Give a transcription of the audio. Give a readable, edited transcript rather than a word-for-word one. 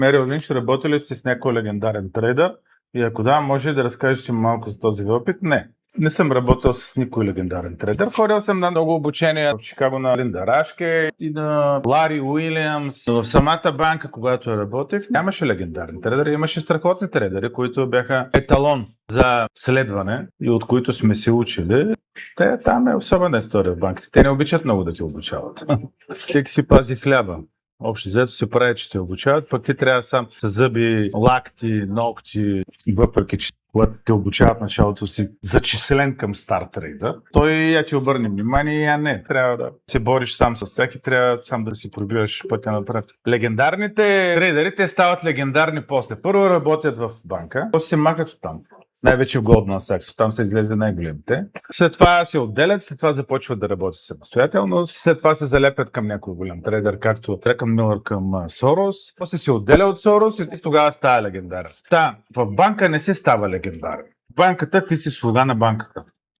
Мерил Линч, работили сте с някой легендарен трейдър? И ако да, може да разкажете малко за този опит? Не съм работил с никой легендарен трейдър. Ходил съм на много обучения в Чикаго на Линда Рашке и на Лари Уилямс. В самата банка, когато работех, нямаше легендарен трейдър. Имаше страхотни трейдъри, които бяха еталон за следване и от които сме се учили. Там е особена история в банките. Те не обичат много да ти обучават. Всеки си пази хляба. Общо взето се прави, че те обучават, пък ти трябва сам с зъби, лакти, ногти, въпреки че когато те обучават в началото си зачислен към стар трейдър, той я ти обърне внимание, я не. Трябва да се бориш сам с тях и трябва сам да си пробиваш пътя напред. Легендарните трейдери, те стават легендарни после. Първо работят в банка, после се махат от там. Най-вече в Goldman Sachs, там се излезе най-големите. След това се отделят, след това започват да работят самостоятелно, след това се залепят към някой голям трейдер, както Трекъм Милър към Сорос. После се отделя от Сорос и тогава става легендарен. В банка не се става легендарен. В банката ти си слуга на банката.